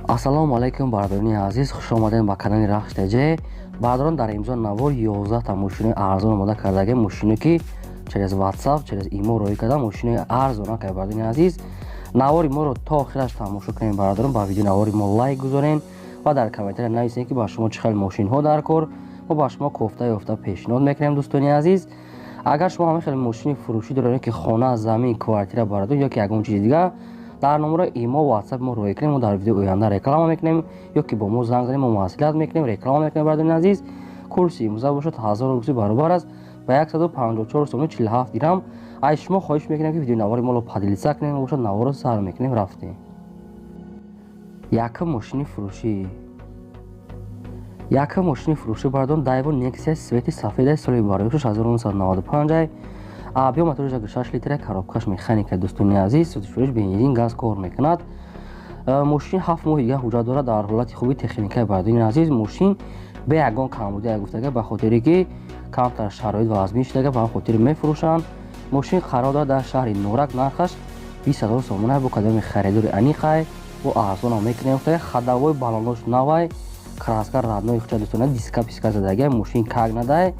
Ассалому алайкум бародарони азиз, хуш омадед ба канали РАХШ ТЧ. Бародарон дар имзо навор 11 та мошини арзон омода кардаги мошине ки через WhatsApp, через имо роӣ карда мошини арзон ака бародарони азиз. Навори моро то охираш тамошо кунед бародарон, ба видео навори мо лайк гузорен ва дар комментария нависед ки ба шумо чӣ хел мошинҳо дар кор, мо ба шумо кофта ёфта пешниҳод мекунем дӯстони азиз. Агар шумо ҳамин хел мошини фурӯшӣ доред ки хона, замин, квартира бародарон ё ки ягон чизи дигар, дар номеро имо WhatsApp мо роӣ кунем, мо дар видео оянда реклама мекунем ё ки бо мо занг занем, мо маслиҳат мекунем, реклама мекунем бародарони азиз. Курси имза бошад 1000 рупи баробар аст ба 154 сомон 47 дирҳам. Аз шумо хоҳиш мекунем ки видео навори моро падилиса кунем, бошад наворо сар мекунем рафтем. Якум мошини фурӯшӣ. Якум мошини фурӯшӣ бародарон Daewoo Nexia свети сафедаи соли бароишаш 1995 объем моториш 6 литр, коробкаш механика дӯстони азиз, сӯзишвориш бензин газ кор мекунад. Мошин 7 моҳи дига ҳуҷҷат дорад дар ҳолати хуби техникаи бародарони азиз. Мошин бе ягон камбудия гуфтага ба хотире ки камтар шароит ва азмин шудага ба хотире мефурӯшанд. Мошин қарор дорад дар шаҳри Норак, нархаш 20000 сомон бо кадоми харидори аниқай бо арзон мекунем гуфтага. Хадавои балонош навай, краска раднои хучанд дӯстони диска писка задага, мошин как надай.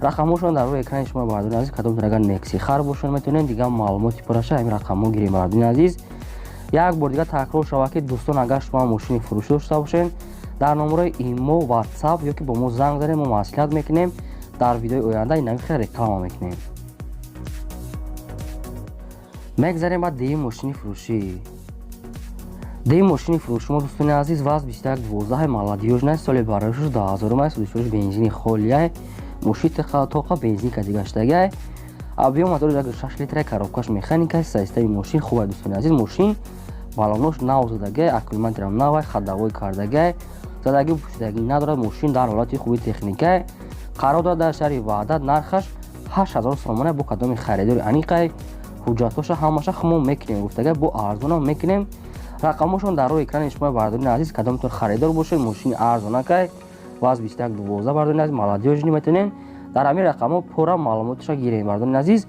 рақамҳошон дар рӯи экрани шумо бародарони азиз, кадомтон агар Nexia хар бошад метавонем дига маълумоти пураша ҳамин рақамҳо гирем бародарони азиз. Як бор дига такрор шавад ки дӯстон агар шумо мошини фурӯшӣ дошта бошед, дар номерои имо WhatsApp ё ки бо мо занг занем, мо маслиҳат мекунем, дар видеои оянда ин хел реклама мекунем. Мегзарем ба дуюм мошини фурӯшӣ. Дуюм мошини фурӯшӣ мо дӯстони азиз ВАЗ 2112 молодёжна соли бароишаш 2000 сӯзишвориш бензини холия, мошин тоқа бензинка дигаштага, объем мотори 6 литр, коробкаш механика, системаи мошин хуб дӯстони азиз. Мошин балонош нав задага, аккумуляторам навай, хадавои кардага, задаги пушидаги надорад. Мошин дар ҳолати хуби техника қарор дорад дар шаҳри Вахдат, нархаш 8000 сомон бо кадоми харидори аниқай, ҳуҷҷатоша ҳамаша хмо мекунем гуфтага, бо арзонам мекунем. рақамҳошон дар рӯи экрани шумо бародарони азиз, кадомтон харидор бошед, мошини арзонакай ВАЗ 2112 бародарони азиз, молодёжни метавонем дар ҳамин рақамҳо пурра маълумоташа гирем бародарони азиз.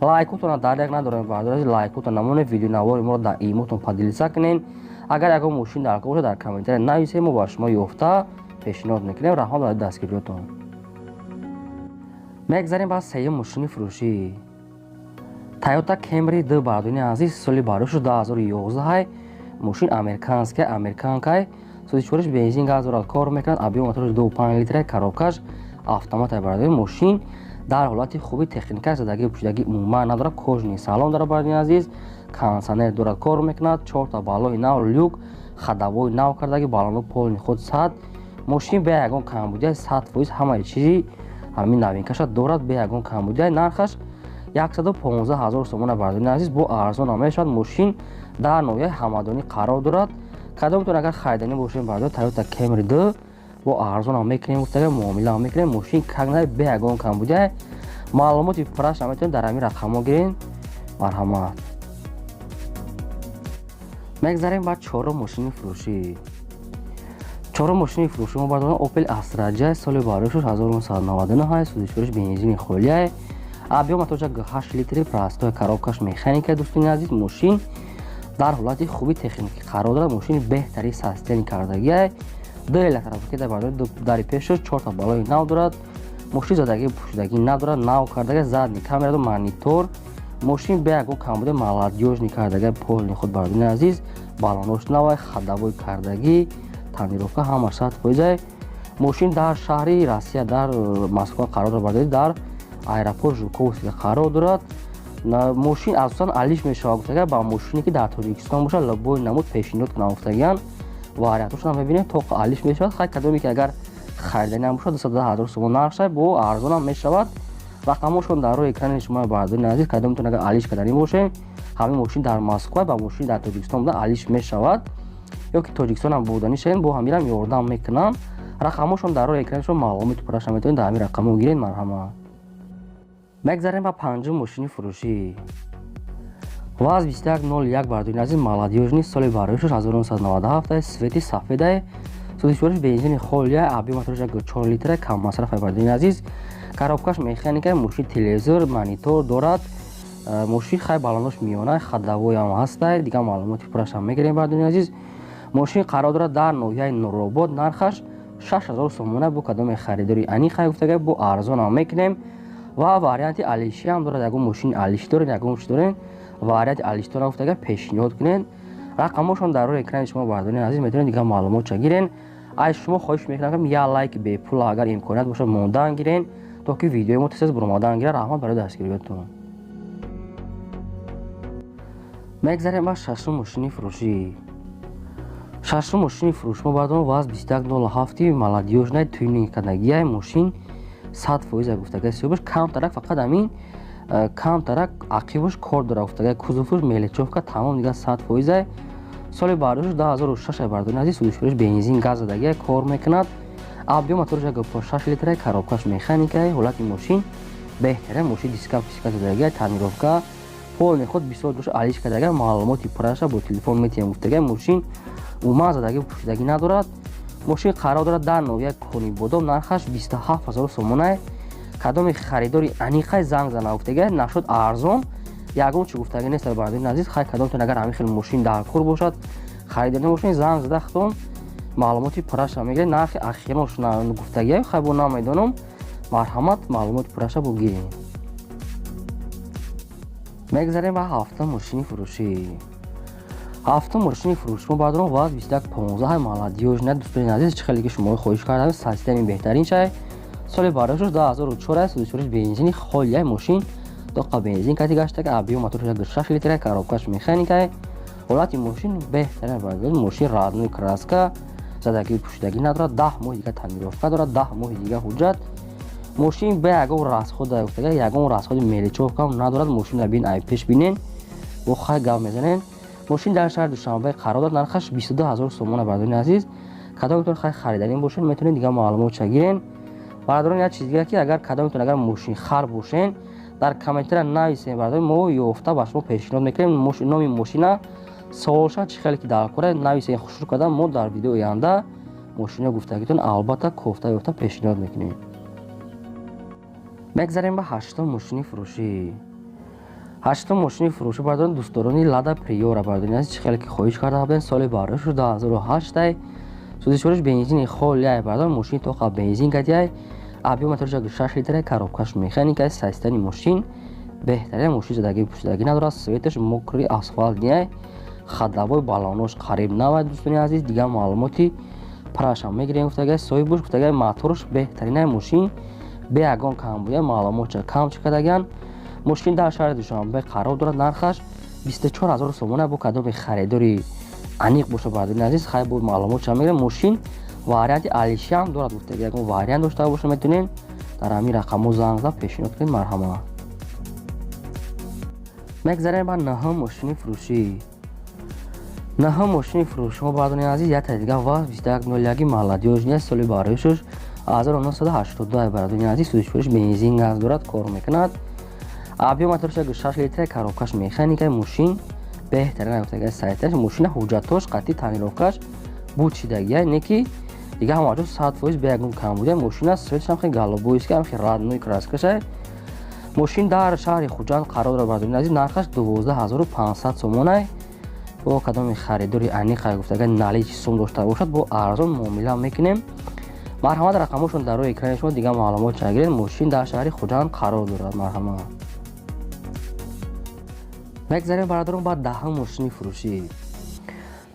лайкотона дарек надорем бародарони азиз, лайкота намонед, видео навори моро дар имотон падилиса кунед. агар ягон мошин дар кор бошад дар комментария нависед, мо ба шумо ёфта пешниҳод мекунем. раҳмат ба дастгириётон. мегзарем ба сеюм мошини фурӯшӣ. Toyota Camry 2 бародарони азиз, соли бароишаш 2011, мошин американкай, сӯзишвориш бензин газ дорад, кор мекунад, объем моториш 2.5 литр, коробкаш автоматай бародарони мошин дар ҳолати хуби техника, задаги пушидаги умуман надорад, кожни салон дорад бародарони азиз, кондиционер дорад, кор мекунад, 4 та балои нав, люк, хадавои нав кардаги, балоно полни худ сад. мошин бе ягон камбудия 100% ҳамаи чизи ҳамин новинкаша дорад, бе ягон камбудия. нархаш 115000 сомон бародарони азиз, бо арзон мешавад. мошин дар ноҳияи ҳамадонӣ қарор дорад. кадомтон агар харидани бошем бардар Toyota Camry 2 бо арзон мекунем гуфтага, муомила мекунем. мошин кагнай бе ягон камбудия. маълумоти пураш метавонед дар ҳамин рақамҳо гирем. марҳамат. мегзарем ба чорум мошини фурӯшӣ. чорум мошини фурӯшӣ мо бардарон Opel Astra J соли бароишаш 1999, сӯзишвориш бензини холия, объем моториш 8 литр, простои коробкаш механика дӯстони азиз. мошин дар ҳолати хуби техники қарор дорад. мошини беҳтари састени кардагия, ду электропакета бародари дари пешаш, 4 та балои нав дорад. мошин задаги пушидаги надорад, нав кардага, задни камера, монитор. мошин бе ягон камбуде, молодёжни кардага, полни худ бародарони азиз, балонош навай, хадавои кардаги, танировка ҳама 100%. мошин дар шаҳри Россия, дар Москва қарор дорад бародари, дар аэропорт Жуковскида қарор дорад. мошин асосан алиш мешавад гуфтага, ба мошине ки дар Тоҷикистон бошад лобои намуд пешниҳод кунам гуфтагиян. вариантошон мебинед тоқа алиш мешавад. хай кадоме ки агар харидани бошад 210000 сомон нархша, бо арзонам мешавад. рақамҳошон дар рӯи экрани шумо бародарони азиз, кадомтон агар алиш кардани бошед, ҳамин мошин дар Москва ба мошин дар Тоҷикистон буда алиш мешавад, ё ки Тоҷикистонам будани шавед, бо ҳаминам ёрдам мекунам. рақамҳошон дар рӯи экрани шумо маълумоти пураша метавонед дар ҳамин рақамҳо гиред. марҳамат. мегзарем ба панҷум мошини фурӯшӣ. ВАЗ 2101 бародарони азиз, молодёжни соли бароишаш 1997, свети сафедаи, сӯзишвориш бензини холия, объем моториш 4 литр, каммасрафай бародарони азиз, коробкаш механика, мошин телевизор, монитор дорад. мошин хай балонош миёна, хадавоям ҳастай, дига маълумоти пурашам мегирем бародарони азиз. мошин қарор дорад дар ноҳияи нуробод, нархаш 6000 сомона. бо кадоми харидори аниқай гуфтага бо арзон ҳам мекунем. ва варианти алиши ҳам дорад. ягон мошини алиши дорен, ягон чӣ дорен, варианти алиштора гуфтага пешниҳод кунен. рақамошон дар рӯи экрани шумо бардорен азиз, метавонед дигар маълумотша гирен. аз шумо хоҳиш мекунам я лайк бепула агар имконият бошад мондан гирен, то ки видеои мо тез буромадан гира. раҳмат барои дастгирётон. мегзарем ба шашум мошини фурӯшӣ. шашум мошини фурӯш мо бардорем ваз 2107 молодёжнай тюнинг кардагияй мошин 100% гуфтага сиёбаш камтарак, фақат амин камтарак ақибаш кор дора гуфтага кузуфуш мелечовка тамом дига 100%. соли бардошт 2006 бардорем азиз. судишвариш бензин газ задагияй кор мекунад. объем моториш 1.6 литрай, коробкаш механикай. ҳолати мошин беҳтарин. мошин диска задагияй, танировка полни худ бисёр душ алиш кардагияй. маълумоти пураша бо телефон метиҳам гуфтагияй. мошин умма задагӣ пӯшидагӣ надорад. мошин қарор дорад дар ноҳияи кони бодом. нархаш 27000 сомонае. кадоми харидори аниқай занг зана гуфтагияй. нашуд арзон ягон чӣ гуфтагӣ нест бардорен азиз. хай кадомтон агар ҳамин хел мошин дар кор бошад, харидори мошин занг зада хатон маълумоти пураша мегиред. нархи ахирош гуфтагияй хай бо намедонам. марҳамат, маълумоти пураша бо гирем. мегзарем ба ҳафтум мошини фурӯшӣ. ҳафтум мошини фурӯш мо бардорем ваз 2115 молодёжна. дӯстони азиз, чӣ хеле ки шумо хоҳиш кардам системи беҳтарин шай. соли бардошт 2004 судишвариш бензини холияй мошин доқа бензин кати гаштага. объем моториш 1.6 литрай, коробкаш механикай. ҳолати мошин беҳтарин бардорем. мошин раднӯи краска задагӣ пӯшидагӣ надорад. 10 моҳи дига танировка дорад, 10 моҳи дига ҳуҷҷат. мошин бе ягон расход гуфтага ягон расходи мелечовка надорад. мошинро бин ай пеш бинен бо хай гап мезанен. мошин дар шаҳри Душанбе қарор дорад. нархаш 22000 сомона бардорен азиз. кадомтон хай харидарин бошен метавонед дигар маълумотша гирен. бардорен як чиз дига ки агар кадомтон агар мошин хар бошен дар комментария нависен. бардорен мо ёфта ба шумо пешниҳод мекунем. номи мошина солша чӣ хеле ки дар кора нависен. хушрӯ кардам мо дар видеои оянда мошина гуфтагитон албатта кофта ёфта пешниҳод мекунем. мегзарем ба ҳаштум мошини фурӯшӣ. ҳаштум мошини фурӯшӣ бардорем дӯстдорони лада приора бардорен азиз. чӣ хеле ки хоҳиш карда будем. соли бардошт 2008 судишвариш бензини холияй бардорем. мошини тоқа бензин кадияй. объем моториш 1.6 литрай, коробкаш механикай. системи мошин беҳтарин. мошин задагӣ пӯшидагӣ надорад. светаш мокри асфалт дияй. хадлавои балонош қариб навай. дӯстони азиз, дигар маълумоти праша мегирем гуфтагай. соҳибуш гуфтагай моторш беҳтаринай мошин бе ягон камбудия маълумотша кам чӣ кардагиян. мошин дар шаҳри Душанбе қарор дорад. нархаш 24000 сомона. бо кадоми харидори аниқ боша бардорен азиз. хай бо маълумотша мегирем. мошин варианти алиши ҳам дорад гуфтага ягон вариант дошта боша метавонен дар ҳамин рақамо занг зад пешниҳод кунед. марҳамат. мегзарем ба наҳум мошини фурӯшӣ. наҳум мошини фурӯшӣ мо бардорен азиз. як дига ваз 2101 молодёжния. соли бардошт 1982 бардорен азиз. судишвариш бензин газ дорад, кор мекунад. объем моториш 1.6 литрай, коробкаш механикай. мошин беҳтарин гуфтага сайташ. мошина ҳуҷҷатош қатъи танировкаш будшидагияй не ки дига ҳамаҷо 100% бе ягон камбудия. мошина светаш ҳам хеле галобоист ки ҳам хеле раднӯи краскашай. мошин дар шаҳри Хучанд қарор дорад бардорен азиз. нархаш 12500 сомонай. бо кадоми харидори аниқай гуфтага наличи сум дошта бошад бо арзон муомила мекунем. марҳамат, рақамошон дар рӯи экрани шумо дигар маълумотша гиред. мошин дар шаҳри Хучанд қарор дорад. марҳамат. мегзарем бардорем ба даҳум мошини фурӯшӣ.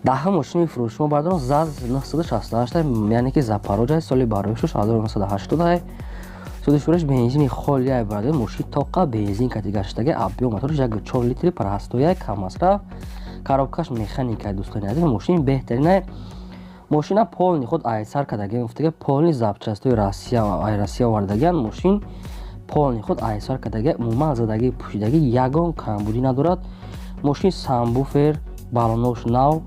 даҳум мошини фурӯшӣ мо бардорем ЗАЗ 968 яъне ки запорожай. соли бардошт 1980 судишвариш бензини холияй бардорем. мошин тоқа бензин кати гаштаги. объем моториш 1.4 литри, простояй, камасраф, коробкаш механикай. дӯстони азиз, мошин беҳтаринай. мошина полни худ айсар кадаги гуфтага полни запчастои Россия вардагиян. мошин полни худ айсар кадаги умуман задагӣ пӯшидагӣ ягон камбудӣ надорад. мошин самбуфер балонош нав,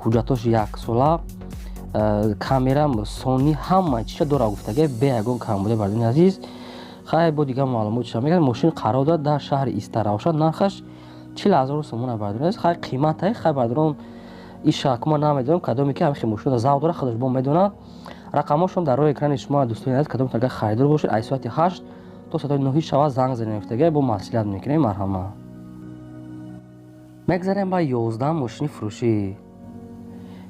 ҳуҷҷатош яксола, камера сони ҳама чиша дора гуфтага бе ягон камбудия бардорен азиз. хай бо дигар маълумотша мегӯям. мошин қарор дорад дар шаҳри Истаравша. нархаш 40000 сомона бардорен азиз. хай қиматай хай бардорем ин шакма намедонам кадоме ки ҳамихи мошина завқ дорад худаш бо медонад. рақамошон дар рӯи экрани шумо дӯстони азиз. кадоме агар харидор бошед аз соати 8 то соати 9 шава занг занем гуфтага бо маслиҳат мекунем. марҳамат. мегзарем ба 11 мошини фурӯшӣ.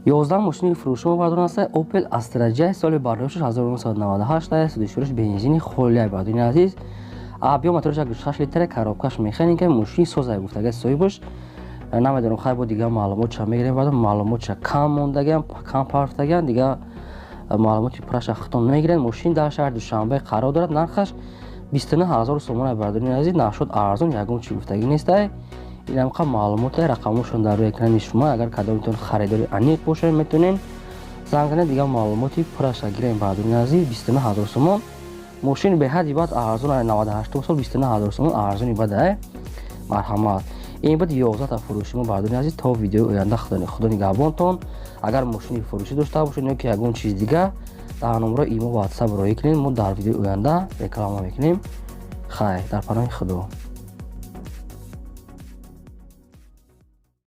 11 мошини фурӯши мо бардор аст. Opel Astra J соли бардошт 1998 судишуриш бензини холия бадуни азиз. Объем мотораш 6 литр, коробкаш механика, мошини созай гуфтага соҳибаш. Намедонам хай бо дига маълумот ча мегирем бардор, маълумот ча кам мондаган, кам парфтаган, дига маълумоти пураша хитон мегирен. Мошин дар шаҳр Душанбе қарор дорад. Нархаш 29000 сомон бардуни азиз. Нашуд арзон ягон чи гуфтагӣ нестай. Инам қа маълумоти рақамошон дар рӯи экрани шумо. Агар кадомитон харидори аниқ бошед метонен занг занед, дига маълумоти пураша гирем бардуни азиз. 29000 сомон. мошин беҳади бад арзон 98 сол 29000 сомон арзони бад марҳамат. ин бад 11 та фурӯши мо бардуни азиз. То видеои оянда худо нигаҳбонтон. агар мошини фурӯшӣ дошта бошед ё ки ягон чиз дига дар номеро имо WhatsApp роӣ кунед. мо дар видеои оянда реклама мекунем. хайр, дар паноҳи худо.